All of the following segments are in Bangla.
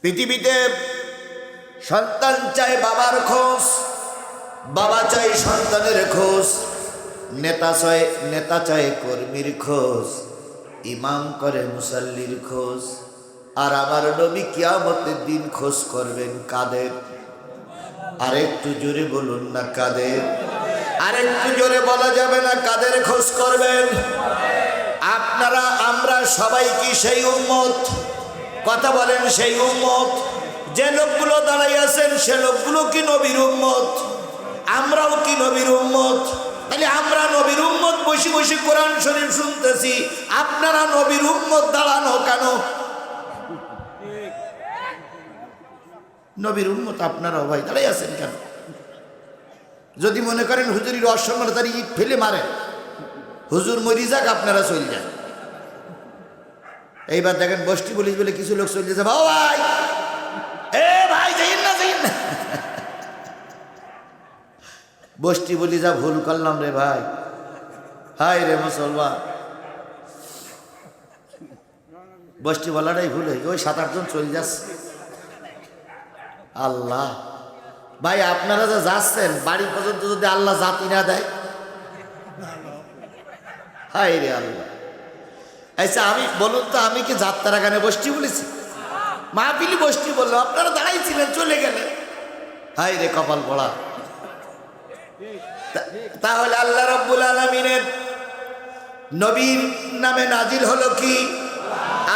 পৃথিবীতে সন্তান চায় বাবার খোঁজ, বাবা চায় সন্তানের খোঁজ, নেতা চায় কর্মীর খোঁজ, ইমাম করে মুসাল্লির খোঁজ। আর আমার নবী কিয়ামতের দিন খোঁজ করবেন কাদের? আরেকটু জোরে বলুন না কাদের? আরেকটু জোরে বলা যাবে না কাদের খোঁজ করবেন? আপনারা আমরা সবাই কি সেই উম্মত? কথা বলেন, সেই উম্মত? যে লোকগুলো দাঁড়াই আছেন সে লোকগুলো কি নবীর উম্মত? আমরাও কি নবীর উম্মত? তাহলে আমরা নবীর উম্মত বসে বসে কোরআন শরীফ শুনতেছি, আপনারা নবীর উম্মত দাঁড়ানো কেন? নবীর উম্মত আপনারাও ভাই দাঁড়াই আছেন কেন? যদি মনে করেন হুজুরির অসম্মান তার ইট ফেলে মারেন, হুজুর মরি যাক আপনারা চলে যান। এইবার দেখেন বস্তি পুলিশ বলে কিছু লোক চলে যাচ্ছে, ভাই এ ভাই যাইন না যাইন না। বস্তি বলি যা ভুল করলাম রে ভাই, হাই রে মুসলমান। বস্তি বলাটাই ভুল হয়ে ওই 7-8 জন চলে যাচ্ছে। আল্লাহ ভাই, আপনারা যা যাচ্ছেন বাড়ি পর্যন্ত যদি আল্লাহ জাতি না দেয়, হাই রে আল্লাহ। আচ্ছা আমি বলুন তো, আমি কি যাত্রা গানে বস্তি বলেছি? মাহফিলি বস্তি বললো, আপনারা দাঁড়াইছিলেন চলে গেলেন। হাই রে কপাল পড়া। তাহলে আল্লাহ রাব্বুল আলামিনের নবীর নামে নাজিল হলো কি?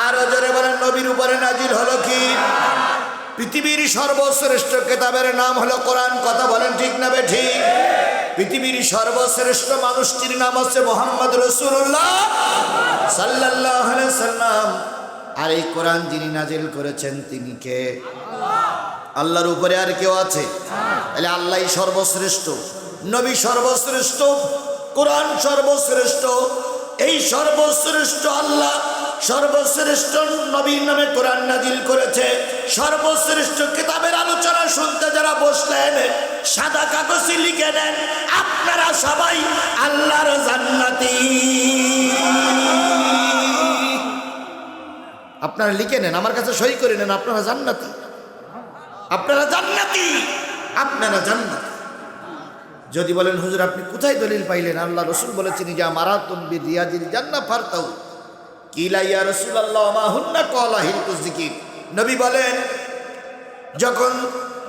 আর জোরে বলেন, নবীর উপরে নাজিল হলো কি? পৃথিবীর সর্বশ্রেষ্ঠ কিতাবের নাম হলো কোরআন। কথা বলেন ঠিক না বেঠিক? পৃথিবীর সর্বশ্রেষ্ঠ মানুষটির নাম হচ্ছে মুহাম্মদ রাসূলুল্লাহ সাল্লাল্লাহু আলাইহি সাল্লাম। আর এই কোরআন যিনি নাজিল করেছেন তিনি কে? আল্লাহর উপরে আর কেউ আছে? তাহলে আল্লাহই সর্বশ্রেষ্ঠ, নবী সর্বশ্রেষ্ঠ, কোরআন সর্বশ্রেষ্ঠ। এই সর্বশ্রেষ্ঠ আল্লাহ সর্বশ্রেষ্ঠ নবীর নামে কোরআন নাজিল করেছে। সর্বশ্রেষ্ঠ কিতাবের আলোচনা শুনতে যারা বসলেন, সাদা কাগজে লিখে নেন আপনারা সবাই আল্লাহর জান্নাতি। আপনারা লিখে নেন, আমার কাছে সই করে নেন, আপনারা জান্নাতি, আপনারা জান্নাতি, আপনারা জান্নাতি। যদি বলেন হুজুর আপনি কোথায় দলিল পাইলেন? আল্লাহ রসুল বলেছেন যে মারাতুম বিরিয়াজিল জান্নাহ ফারতাউ কিলা ইয়া রাসূলুল্লাহ মা হুন্না ক্বালা হিলতুজ যিকির। নবী বলেন যখন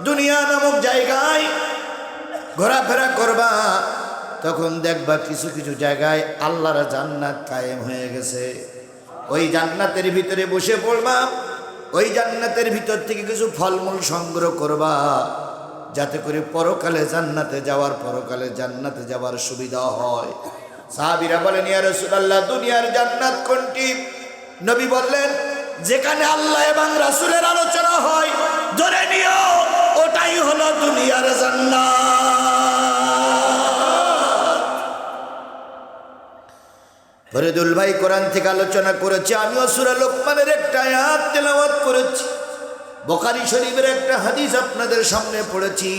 দুনিয়া নামক জায়গায় ঘোরাফেরা করবা তখন দেখবা কিছু কিছু জায়গায় আল্লাহর জান্নাত কায়েম হয়ে গেছে। ওই জান্নাতের ভিতরে বসে পড়বা, ওই জান্নাতের ভিতর থেকে কিছু ফলমূল সংগ্রহ করবা যাতে করে পরকালে জান্নাতে যাওয়ার সুবিধা হয়। সাহাবীরা বলেন ইয়া রাসূলুল্লাহ দুনিয়ার জান্নাত কোনটি? নবী বললেন যেখানে আল্লাহ এবং রাসূলের আলোচনা হয় ধরে নিও ওটাই হলো দুনিয়ার জান্নাত। ফরিদুল ভাই কোরআন থেকে আলোচনা করেছে, আমিও সূরা লোকমানের একটা আয়াত তেলাওয়াত করেছি, বুখারী শরীফের একটা হাদিস আপনাদের সামনে পড়েছি।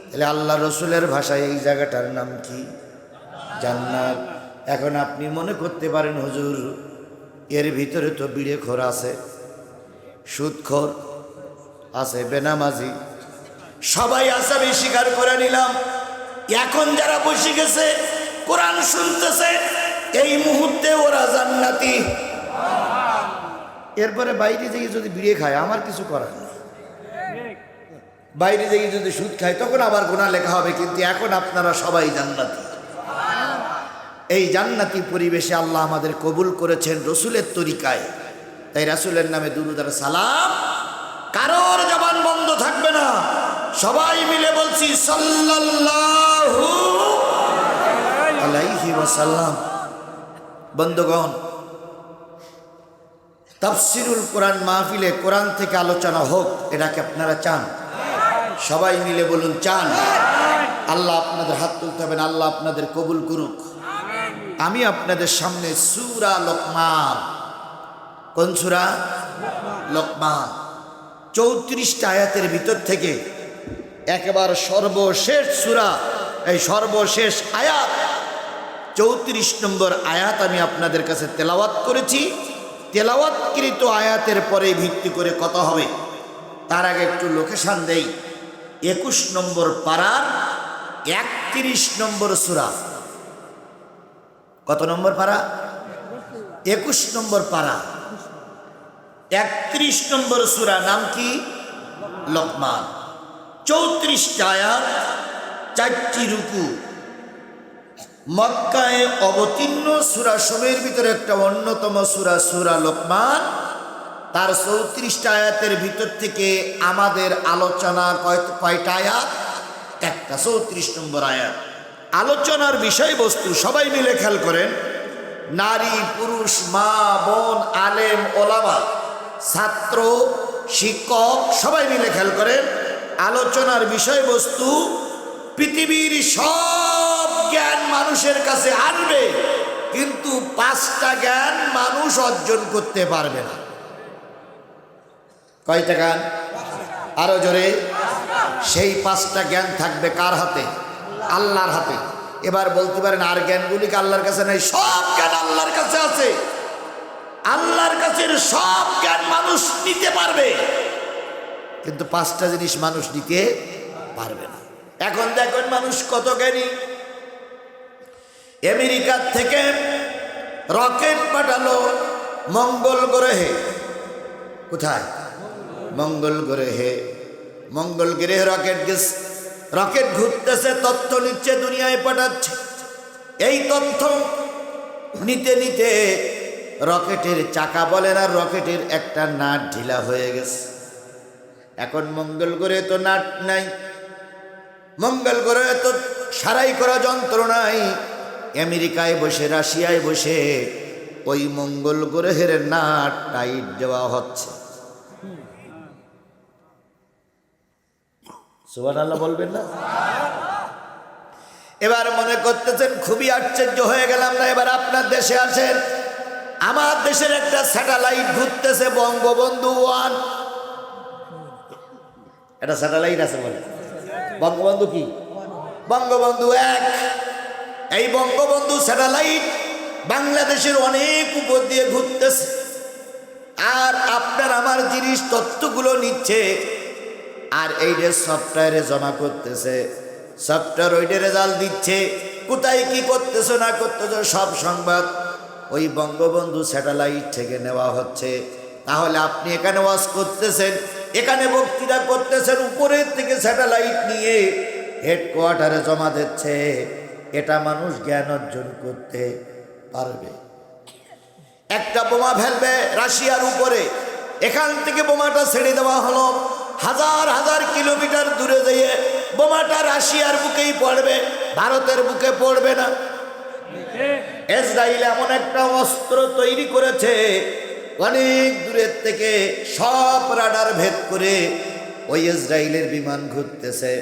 তাহলে আল্লাহ রসুলের ভাষায় এই জায়গাটার নাম কি? জান্নাত। এখন আপনি মনে করতে পারেন হুজুর এর ভিতরে তো বিড়েখোর আছে, সুদখোর আছে, বেনামাজি সবাই আছে, আমি স্বীকার করে নিলাম। এখন যারা বসে গেছে কোরআন শুনতেছে এই মুহূর্তে ওরা জান্নাতি। এরপরে বাইরে যেয়ে যদি বিড়ে খায় আমার কিছু করার নেই, বাইরে যেয়ে যদি সুদ খায় তখন আবার গুনাহ লেখা হবে, কিন্তু এখন আপনারা সবাই জান্নাতি। এই জান্নাতি পরিবেশে আল্লাহ আমাদের কবুল করেছেন রসুলের তরিকায়। তাই রাসূলের নামে দুরূদ আর সালাম কারোর জবান বন্ধ থাকবে না, সবাই মিলে বলছি সাল্লাল্লাহু আলাইহি ওয়াসাল্লাম। বন্ধুগণ, তাফসিরুল কোরআন মাহফিলে কোরআন থেকে আলোচনা হোক, এটাকে আপনারা চান? সবাই মিলে বলুন চান। আল্লাহ আপনাদের হাত তুলতে হবেন, আল্লাহ আপনাদের কবুল করুক। আমি আপনাদের সামনে সূরা লোকমান, কোন সূরা? লোকমান 34টা আয়াতের ভিতর থেকে একেবারে সর্বশেষ সূরা, এই সর্বশেষ আয়াত 34 নম্বর আয়াত আমি আপনাদের কাছে তেলাওয়াত করেছি। তেলাওয়াতকৃত আয়াতের পরে ভিত্তি করে কথা হবে। তার আগে একটু লোকেশন দেই। 21 নম্বর পারার 31 নম্বর সূরা। কত নম্বর পারা? 21 নম্বর পারা 31 নম্বর সূরা। নাম কি? লোকমান। 34টা আয়াত, 4টি রুকু। মক্কায় অবতীর্ণ সূরা সমূহের ভিতরে একটা অন্যতম সূরা সূরা লোকমান। তার 34টা আয়াতের ভিতর থেকে আমাদের আলোচনা কয়টা আয়াত? একটা, 34 নম্বর আয়াত। আলোচনার বিষয়বস্তু সবাই মিলে খেয়াল করেন। নারী পুরুষ, মা বোন, আলেম ওলামা, ছাত্র শিক্ষক সবাই মিলে খেয়াল করেন। আলোচনার বিষয়বস্তু পৃথিবীর সব জ্ঞান মানুষের কাছে আসবে, কিন্তু 5টা জ্ঞান মানুষ অর্জন করতে পারবে না। কয়টা জ্ঞান? আরো জোরে। সেই 5টা জ্ঞান থাকবে কার হাতে? আল্লাহর হাতে। এবার বলতে পারেন আর জ্ঞানগুলি কি আল্লাহর কাছে নাই? সব জ্ঞান আল্লাহর কাছে আছে। আল্লাহর কাছে সব জ্ঞান মানুষ নিতে পারবে, কিন্তু 5টা জিনিস মানুষ নিতে পারবে না। এখন দেখুন মানুষ কত জ্ঞানী। আমেরিকা থেকে রকেট পাঠালো মঙ্গল গ্রহে। কোথায়? মঙ্গল গ্রহে। মঙ্গল গ্রহে রকেট গেছে, রকেট ঘুরতেছে, তথ্য নিচ্ছে, দুনিয়ায় পাঠাচ্ছে। এই তথ্য নিতে নিতে রকেটের চাকা বলে না, রকেটের একটা নাট ঢিলা হয়ে গেছে। এখন মঙ্গল গ্রহে তো নাট নাই, মঙ্গল গ্রহে তো সারাই করা যন্ত্র নাই। আমেরিকায় বসে, রাশিয়ায় বসে ওই মঙ্গল গ্রহের নাট টাইট দেওয়া হচ্ছে। সুবহানাল্লাহ বলবেন না? এবার মনে করতেছেন খুবই আশ্চর্য হয়ে গেলাম না। এবার আপনার দেশে আসেন, আমার দেশের একটা স্যাটেলাইট ঘুরতেছে, বঙ্গবন্ধু 1। একটা স্যাটেলাইট আছে বলে বঙ্গবন্ধু কি? বঙ্গবন্ধু 1। এই বঙ্গবন্ধু স্যাটেলাইট বাংলাদেশের অনেক উপর দিয়ে ঘুরতেছে, আর আপনার আমার জিনিস তথ্যগুলো নিচ্ছে, আর এই যে সফটওয়্যারে জমা করতেছে, সফটওয়্যার ওইটা রেজাল্ট দিচ্ছে। কোথায় কি করতেছো না করতেছো সব সংবাদ ওই বঙ্গবন্ধু স্যাটেলাইট থেকে নেওয়া হচ্ছে। তাহলে আপনি এখানে ওয়াজ করতেছেন, এখানে বক্তৃতা করতেছেন, উপরের থেকে স্যাটেলাইট নিয়ে হেডকোয়ার্টারে জমা দিচ্ছে। এটা মানুষ জ্ঞান অর্জন করতে পারবে? একটা বোমা ফেলবে রাশিয়ার উপরে, এখান থেকে বোমাটা ছেড়ে দেওয়া হলো, হাজার হাজার কিলোমিটার দূরে যেয়ে বোমাটা রাশিয়ার বুকেই পড়বে, ভারতের বুকে পড়বে না। ইসরায়েল এমন একটা অস্ত্র তৈরি করেছে, অনেক দূরের থেকে সব রাডার ভেদ করে ওই ইসরায়েলের বিমান ঘুরতেছে,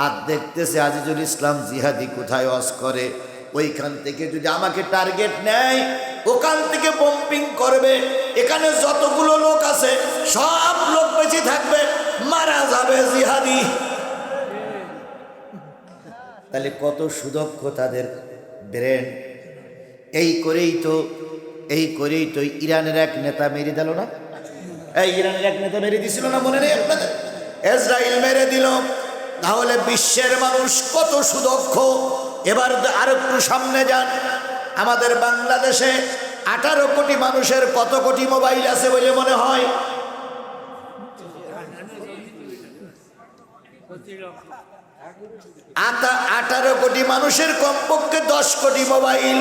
আর দেখতেছে আজিজুল ইসলাম জিহাদি কোথায় ওয়াজ করে, ওইখান থেকে যদি আমাকে টার্গেট নেয় ওখান থেকে বম্পিং করবে। এখানে যতগুলো লোক আছে সব লোক বেঁচে থাকবে, মারা যাবে জিহাদি। তাহলে কত সুদক্ষ তাদের ব্রেন। এই করেই তো ইরানের এক নেতা মেরে দিল না? এই ইরানের এক নেতা মেরে দিছিল না, মনে নেই আপনাদের? ইসরায়েল মেরে দিল। তাহলে বিশ্বের মানুষ কত সুদক্ষ। এবার আর একটু সামনে যান, আমাদের বাংলাদেশে 18 কোটি মানুষের কত কোটি মোবাইল আছে বলে মনে হয়? 18 কোটি মানুষের কমপক্ষে 10 কোটি মোবাইল।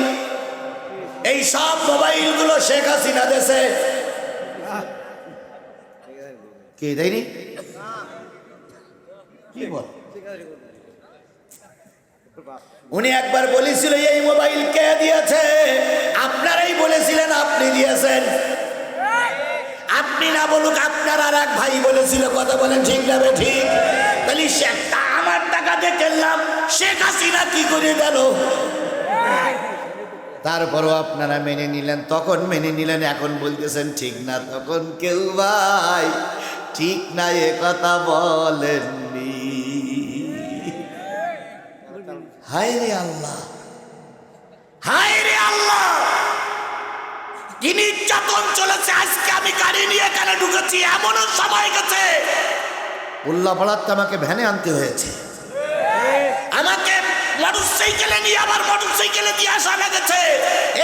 এই সব মোবাইলগুলো শেখ হাসিনা দেশে কে দেয়নি? কি বল? উনি একবার বলেছিল এই মোবাইল কে দিয়েছে? আপনারাই বলেছিলেন, আপনি দিয়েছেন। আপনি না বলুক, আপনার আর এক ভাই বলেছিল। কথা বলেন ঠিক না ঠিক? তাহলে আমার টাকা দিয়ে কিনলাম, শেখ হাসিনা কি করে গেল? তারপরও আপনারা মেনে নিলেন, তখন মেনে নিলেন, এখন বলতেছেন ঠিক না। তখন কেউ ভাই ঠিক না এ কথা বলেননি। হায় রে আল্লাহ, হায় রে আল্লাহ, কি নির্যাতন চলেছে। আজকে আমি গাড়ি নিয়ে এখানে ঢুকেছি, এমনও সময় গেছে উল্লাপাড়াতে আমাকে ভ্যানে আনতে হয়েছে, আমাকে মোটরসাইকেলে নিয়ে আবার মোটরসাইকেলে দিয়ে আসা লেগেছে।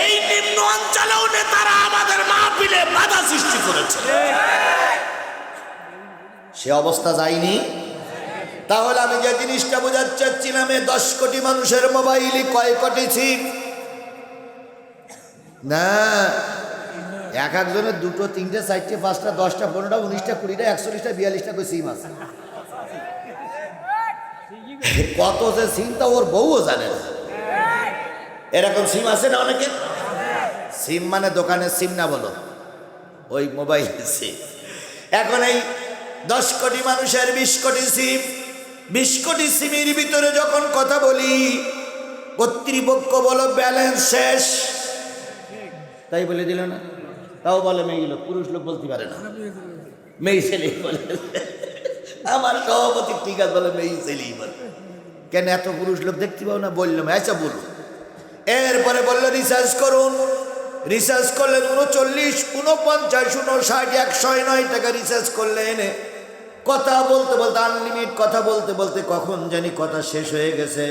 এই নিম্ন অঞ্চলেও নেতারা আমাদের মাহফিলে বাধা সৃষ্টি করেছে। সে অবস্থা যায়নি? তাহলে আমি যে জিনিসটা বোঝাতে চাচ্ছিলাম, 10 কোটি মানুষের মোবাইলই কয় কোটি সিম না, এক একজনের 2টো 3টে 4টে 5টা 10টা 15টা 19টা 20টা 41টা 42টা করে সিম আছে। কত যে সিম তা ওর বউও জানে না। এরকম সিম আছে না অনেকে। সিম মানে দোকানের সিম না, বলো ওই মোবাইলের সিম। এখন এই 10 কোটি মানুষের 20 কোটি সিম, 20 কোটি সিমের ভিতরে যখন কথা বলি, কর্তৃপক্ষ বলো ব্যালেন্স শেষ, তাই বলে দিল না। তাও বলে মেয়ে লোক, পুরুষ লোক বলতে পারে না, মেয়ে ছেলেই বলে। আমার সভাপতি ঠিক আছে বলে মেয়ে ছেলেই বলে। কেন এত পুরুষ লোক দেখতে পাও না? বললাম আচ্ছা বলুন। এরপরে বললো রিচার্জ করুন। রিচার্জ করলেন 39, 49, 59, 109 টাকা রিচার্জ করলে এনে কথা বলতে বলতে, আনলিমিট কথা বলতে বলতে কখন জানি কথা শেষ হয়ে গেছে।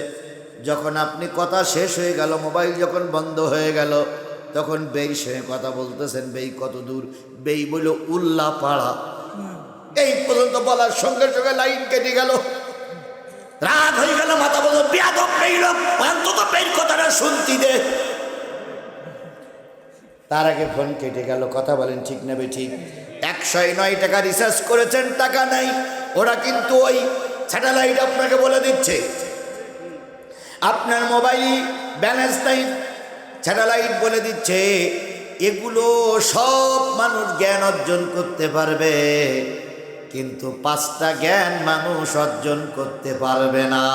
যখন আপনি কথা শেষ হয়ে গেল, মোবাইল যখন বন্ধ হয়ে গেল, তখন বেই সঙ্গে কথা বলতেছেন। বেই কত দূর? বেই বলল উল্লাপাড়া। এই পর্যন্ত বলার সঙ্গে সঙ্গে লাইন কেটে গেল। রাগ হয়ে গেল, মাথা বলল বেয়াদব বেই লোক, অন্তত বেইর কথাটা শুনতি দে। তার আগে ফোন কেটে গেল। কথা বলেন ঠিক নেবে ঠিক? 109 টাকা রিচার্জ করেছেন, টাকা নাই। ওরা কিন্তু ওই স্যাটেলাইট আপনাকে বলে দিচ্ছে আপনার মোবাইলে ব্যালেন্স নাই, স্যাটেলাইট বলে দিচ্ছে। এগুলো সব মানুষ জ্ঞান অর্জন করতে পারবে, কিন্তু 5টা জ্ঞান মানুষ অর্জন করতে পারবে না।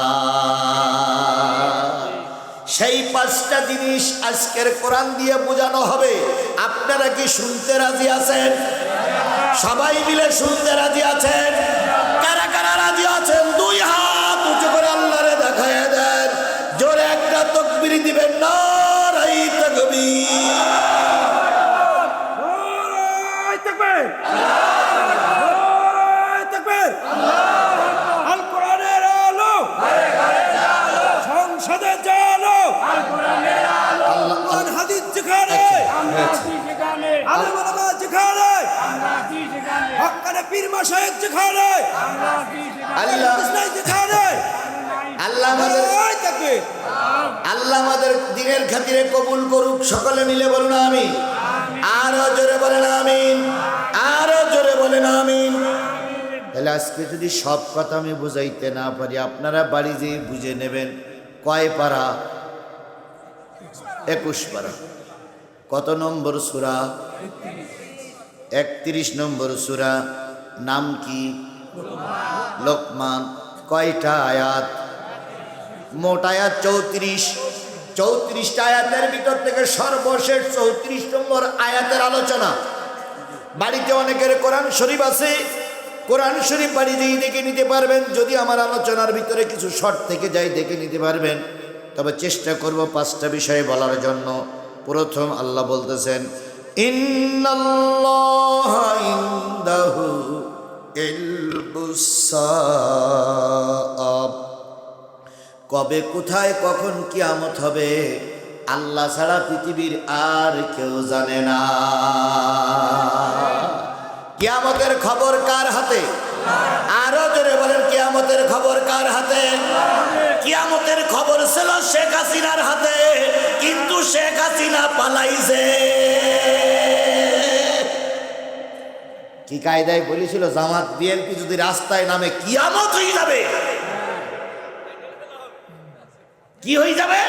সেই 5টা জিনিস আজকের কোরআন দিয়ে বোঝানো হবে। আপনারা কি শুনতে রাজি আছেন? সবাই মিলে শুনতে রাজি আছেন? কারা কারা রাজি আছেন? 2 হাত উঁচু করে আল্লাহরে দেখায় দেন। জোরে একটা তাকবীর দিবেন, নারায়ে তাকবীর। নারায়ে তাকবীর, নারায়ে তাকবীর। আল কোরআনের আলো সংসদে জালো, আল কোরআনের আলো কোরআন হাদিস যেখানে, আমরা যেখানে, আলেম ওলামা যেখানে, আমরা যেখানে, হক্কানে পীর মাশায়েখ যেখানে, আমরা যেখানে, আল্লাহ আল্লাহ আমাদের দিনের খাতিরে কবুল করুক। সকলে মিলে বলুন আমিন। আরো জোরে বলেন আমিন, আরো জোরে বলেন আমিন। তাহলে আজকে যদি সব কথা আমি বুঝাইতে না পারি, আপনারা বাড়ি যেয়ে বুঝে নেবেন। কয় পারা? 21 পারা। কত নম্বর সূরা? 31 নম্বর সূরা। নাম কি? লোকমান। কয়টা আয়াত? মোট আয়াত 34। 34টা আয়াতের ভিতর থেকে সর্বশেষ 34 নম্বর আয়াতের আলোচনা। বাড়িতে অনেকের কোরআন শরীফ আছে, কোরআন শরীফ বাড়ি দিয়ে দেখে নিতে পারবেন। যদি আমার আলোচনার ভিতরে কিছু শর্ট থেকে যায় দেখে নিতে পারবেন। তবে চেষ্টা করব 5টা বিষয়ে বলার জন্য। প্রথম, আল্লাহ বলতেছেন ইন্নাল্লাহা ইনদাহু ইলমুস সাআ। কবে, কোথায়, কখন কিয়ামত হবে আল্লাহ ছাড়া পৃথিবীর আর কেউ জানে না। কিয়ামতের খবর কার হাতে? আরো জোরে বলেন, কিয়ামতের খবর কার হাতে? কিয়ামতের খবর ছিল শেখ হাসিনার হাতে, কিন্তু শেখ হাসিনা পালাইছে। কি কায়দায় বলেছিল জামাত বিএনপি যদি রাস্তায় নামে কিয়ামত হয়ে যাবে। কি হয়ে যাবে?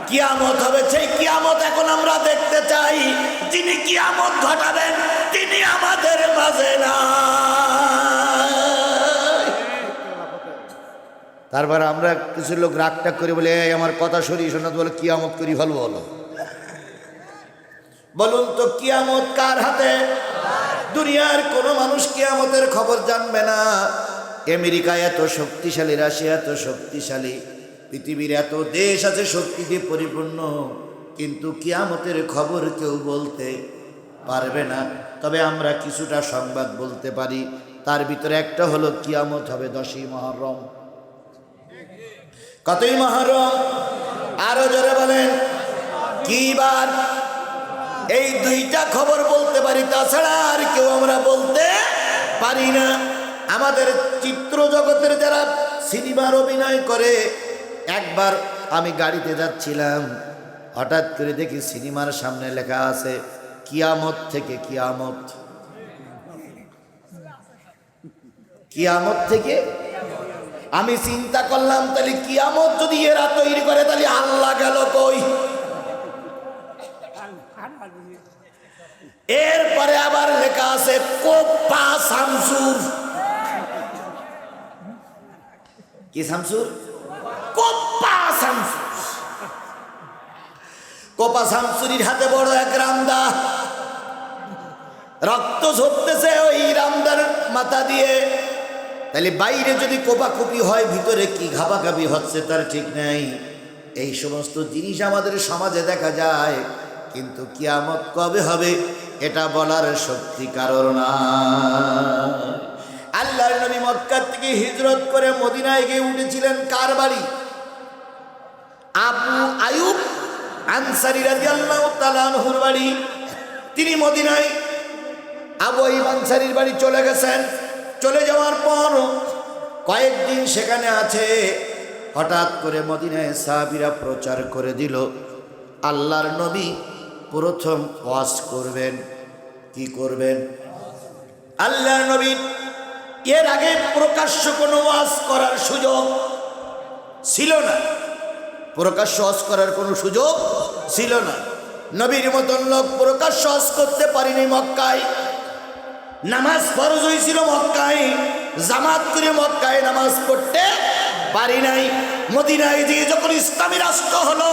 কিয়ামত হবে। সেই কিয়ামত এখন আমরা দেখতে চাই। যিনি কিয়ামত ঘটাবেন তিনি আমাদের মাঝে না। তারপর আমরা কিছু লোক রাগটাগ করে বলে আমার কথা সরিয়ে শোনা, বলে কিয়ামত করি ফেলবো। হলো বলুন তো কিয়ামত কার হাতে? দুনিয়ার কোনো মানুষ কিয়ামতের খবর জানবে না। আমেরিকা এত শক্তিশালী, রাশিয়া এত শক্তিশালী, পৃথিবীর এত দেশ আছে শক্তি দিয়ে পরিপূর্ণ, কিন্তু কিয়ামতের খবর কেউ বলতে পারবে না। তবে আমরা কিছুটা সংবাদ বলতে পারি। তার ভিতরে একটা হলো কিয়ামত হবে 10ই মুহররম। কতই মুহররম? আরো জোরে বলেন কি বার? এই দুইটা খবর বলতে পারি, তাছাড়া আর কেউ আমরা বলতে পারি না। আমাদের চিত্র জগতের যারা সিনেমার অভিনয় করে, একবার আমি গাড়িতে যাচ্ছিলাম, হঠাৎ করে দেখি সিনেমার সামনে লেখা আছে কিয়ামত থেকে কিয়ামত, কিয়ামত থেকে। আমি চিন্তা করলাম তাহলে কিয়ামত যদি এরা তৈরি করে তাহলে আল্লাহ গেল কই? এরপরে আবার লেখা আছে কোপা শামসুর। কি শামসুর? কোপা শামসুর। কোপা শামসুরির হাতে বড় এক রামদা, রক্ত ঝরতেছে ওই রামদার মাথা দিয়ে। তাহলে বাইরে যদি কোপাকুপি হয়, ভিতরে কি ঘাবাঘাবি হচ্ছে তার ঠিক নাই। এই সমস্ত জিনিস আমাদের সমাজে দেখা যায়, কিন্তু কিয়ামত কবে হবে এটা বলার শক্তি কারোর না। আল্লাহর নবী মক্কা থেকে হিজরত করে মদিনায় গিয়ে উঠেছিলেন কার বাড়ি? আবু আয়ুব আনসারী রাদিয়াল্লাহু তাআলা আনহুর বাড়ি। তিনি মদিনায় আবু আয়ুব আনসারীর বাড়ি চলে গেছেন। চলে যাওয়ার পর কয়েকদিন সেখানে আছে। হঠাৎ করে মদিনায় সাহাবীরা প্রচার করে দিল আল্লাহর নবী প্রথম ওয়াজ করবেন। কি করবেন? আল্লাহর নবী এর আগে প্রকাশ্য কোনো ওয়াজ করার সুযোগ ছিল না, প্রকাশ্য ওয়াজ করার কোনো সুযোগ ছিল না। নবীর মতন লোক প্রকাশ্য ওয়াজ করতে পারিনি মক্কায়। নামাজ ফরজ হয়েছিল মক্কায়, জামাত করে মক্কায় নামাজ পড়তে পারি নাই। মদিনায় দিয়ে যখন ইসলামী রাষ্ট্র হলো,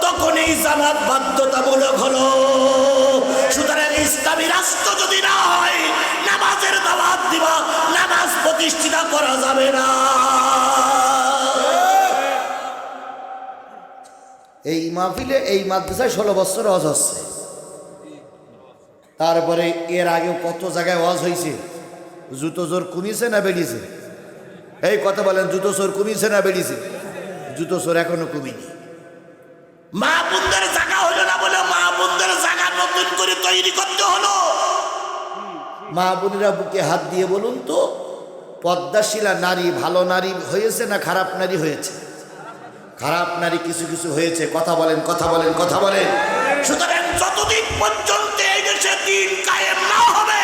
তখন এই জামাত বাধ্যতামূলক হলো। সুতরাং ইসলামী রাষ্ট্র যদি না হয়, নামাজের দাওয়াত দিবা, নামাজ প্রতিষ্ঠিত করা যাবে না। এই মাহফিলে এই মাদ্রাসায় 16 বছর ওয়াজ হচ্ছে। তারপরে এর আগেও কত জায়গায় ওয়াজ হয়েছে। জুতো জোর কমিয়েছে না বেড়েছে? এই কথা বলেন, জুতো চোর কমিয়েছে না বেড়েছে? জুতো চোর এখনো কমিনি। মা বোনদের জায়গা হলো না বলে মা বোনদের জায়গা নতুন করে তৈরি করতে হলো। মা বোনেরা বুকে হাত দিয়ে বলুন তো, পদ্মাশীলা নারী ভালো নারী হয়েছে না খারাপ নারী হয়েছে? খারাপ নারী কিছু কিছু হয়েছে। কথা বলেন, কথা বলেন, কথা বলেন। সুতরাং যতদিন পর্যন্ত এই দেশে দ্বীন কায়েম না হবে,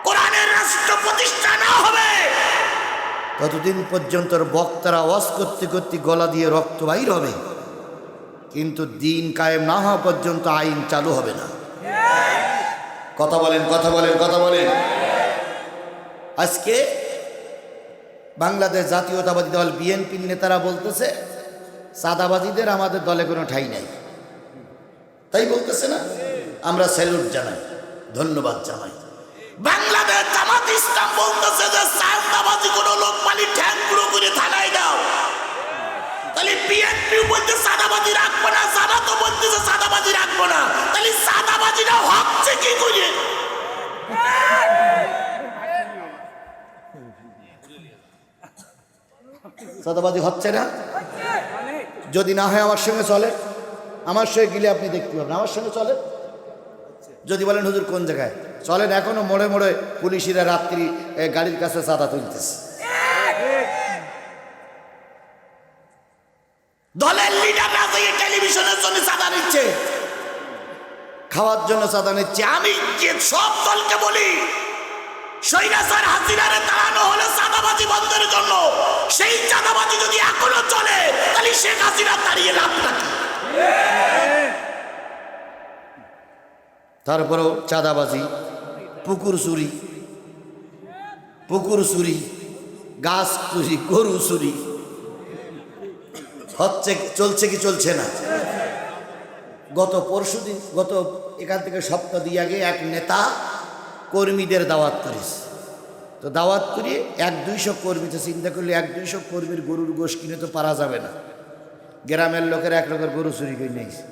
কোরআনের রাষ্ট্র প্রতিষ্ঠা না হবে, ততদিন পর্যন্ত বক্তারা ওয়াজ করতে করতে গলা দিয়ে রক্ত বাইর হবে, কিন্তু দ্বীন কায়েম না হওয়া পর্যন্ত আইন চালু হবে না। কথা বলেন, কথা বলেন, কথা বলেন। আজকে বাংলাদেশ জাতীয়তাবাদী দল বিএনপির নেতারা বলতেছে চাঁদাবাজিদের আমাদের দলে কোনো ঠাঁই নাই। তাই বলতেছে না? আমরা স্যালুট জানাই, ধন্যবাদ জানাই। বাংলাদেশ জামাত ইসলাম বলতেছে যে চাঁদাবাজি কোনো লোক পালি ঠ্যাং গুঁড়ো করে থানায় দাও। তাহলে বিএনপি বলতে চাঁদাবাজি রাখবো না, জামাতও বলতেছে চাঁদাবাজি রাখবো না। তাহলে চাঁদাবাজিটা হচ্ছে কি করে? চাঁদাবাজি হচ্ছে না? যদি না হয় আমার সঙ্গে চলে, আমার সঙ্গে গেলে আপনি দেখতে পাবেন। আমার সঙ্গে চলে। যদি বলেন হুজুর কোন জায়গায় চলেন, এখনো মোড়ে মোড়ে পুলিশিরা রাত্রি গাড়ির কাছে চাঁদা তুলতেছে। দলের লিডাররা টেলিভিশনের জন্য চাঁদা নিচ্ছে, খাওয়ার জন্য চাঁদা নিচ্ছে। আমি যে সব দলকে বলি, স্বৈরাচার হাসিনারে তাড়ানো হলো চাঁদাবাজি বন্ধের জন্য। সেই চাঁদাবাজি যদি এখনো চলে, তাহলে শেখ হাসিনা তাড়িয়ে লাভটা কি? তারপরেও চাঁদাবাজি, পুকুর চুরি, পুকুর চুরি, গাছ চুরি, গরু চুরি হচ্ছে, চলছে কি চলছে না? গত পরশুদিন, গত এখান থেকে সপ্তাহ দিয়ে আগে এক নেতা কর্মীদের দাওয়াত করেছে। তো দাওয়াত করে 100-200 কর্মীতে চিন্তা করলে 100-200 কর্মীর গরুর গোশ কিনে তো পারা যাবে না। গ্রামের লোকের এক লোকের গরু চুরি করে নিয়েছে।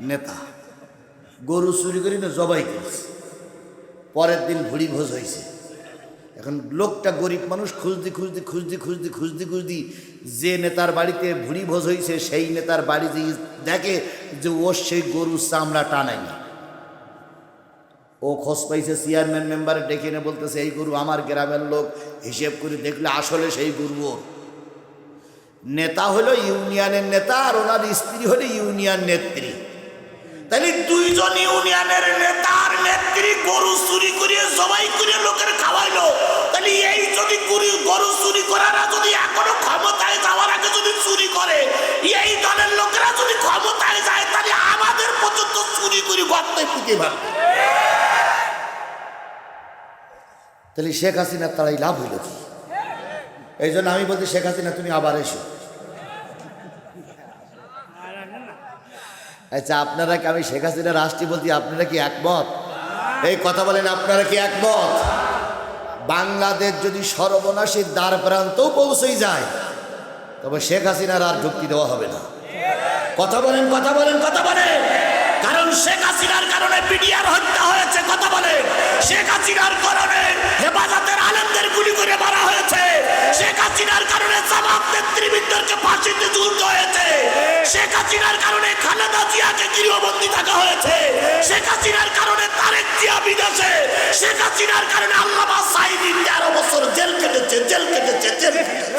নেতা গরু চুরি করে না জবাই করেছে। পরের দিন ভুড়ি ভোজ হয়েছে। এখন লোকটা গরিব মানুষ খুঁজদি যে নেতার বাড়িতে ভুড়ি ভোজ হয়েছে সেই নেতার বাড়িতে দেখে যে ওর সেই গরুর চামড়া টানাই না। ও খোঁজ পাইছে, চেয়ারম্যান মেম্বার ডেকে এনে বলতেছে এই গরু আমার গ্রামের লোক, হিসেব করে দেখলে আসলে সেই গরু ওর। নেতা হলো ইউনিয়নের নেতা আর ওনার স্ত্রী হলো ইউনিয়ন নেত্রী। তাহলে দুইজন ইউনিয়নের নেতার নেত্রী গরু চুরি করে জবাই করে লোকের খাওয়াইলো। তাহলে এই যদি গরু চুরি করারা যদি এখনো ক্ষমতায় যাওয়ার আগে যদি চুরি করে, এই দলের লোকেরা যদি ক্ষমতায় যায়, তাহলে আমাদের পর্যন্ত চুরি করে গর্তে পুঁতে পারবে। তাহলে শেখ হাসিনার তারাই লাভ হইল কি? এই জন্য আমি বলছি শেখ হাসিনা তুমি আবার এসো। আচ্ছা, আপনারা কি, আমি শেখ হাসিনা রাষ্ট্রী বলছি, আপনারা কি একমত? এই কথা বলেন, আপনারা কি একমত? বাংলাদেশ যদি সর্বনাশের দ্বার প্রান্তেও পৌঁছেই যায়, তবে শেখ হাসিনার আর ঢুকতে দেওয়া হবে না। কথা বলেন, কথা বলেন, কথা বলেন। কারণ শেখ হাসিনার কারণে বিডিআর হত্যা হয়েছে। কথা বলেন, শেখ হাসিনার কারণে হেফাজতের আলেমদের গুলি করে মারা হয়েছে। শেখ হাসিনার কারণে জামাত নেতৃবৃন্দকে ফাঁসিতে ঝুলতে হয়েছে। শেখ হাসিনার কারণে খালেদা জিয়াকে গৃহবন্দী থাকা হয়েছে। শেখ হাসিনার কারণে তারেক জিয়া বিদেশে। শেখ হাসিনার কারণে আল্লামা সাঈদী 13 বছর জেল কেটেছে, জেল কেটেছে, জেল কেটেছে।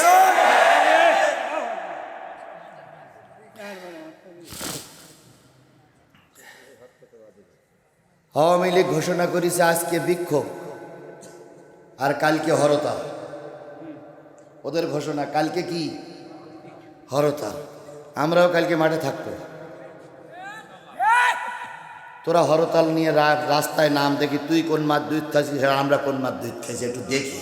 আওয়ামী লীগ ঘোষণা করেছে আজকে বিক্ষোভ আর কালকে হরতাল। ওদের ঘোষণা কালকে কি হরতাল। আমরাও কালকে মাঠে থাকবো। তোরা হরতাল নিয়ে রাস্তায় নাম, দেখি তুই কোন মাছ দুধ খাচ্ছিস আর আমরা কোন মাছ দুধ খাইছি, একটু দেখি।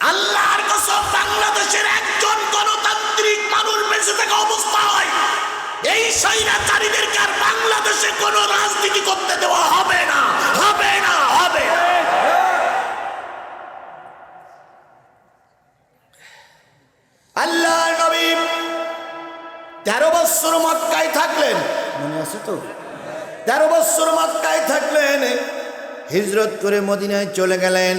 আল্লাহর কসম, বাংলাদেশের একজন গণতান্ত্রিক মানুষ বেঁচে থাকা অবস্থায় এই স্বৈরাচারীদেরকে আর বাংলাদেশে কোনো রাজনীতি করতে দেওয়া হবে না, হবে না, হবে না। আল্লাহর নবী 13 বছর মক্কায় থাকলেন, মনে আছে তো? 13 বছর মক্কায় থাকলেন, হিজরত করে মদিনায় চলে গেলেন।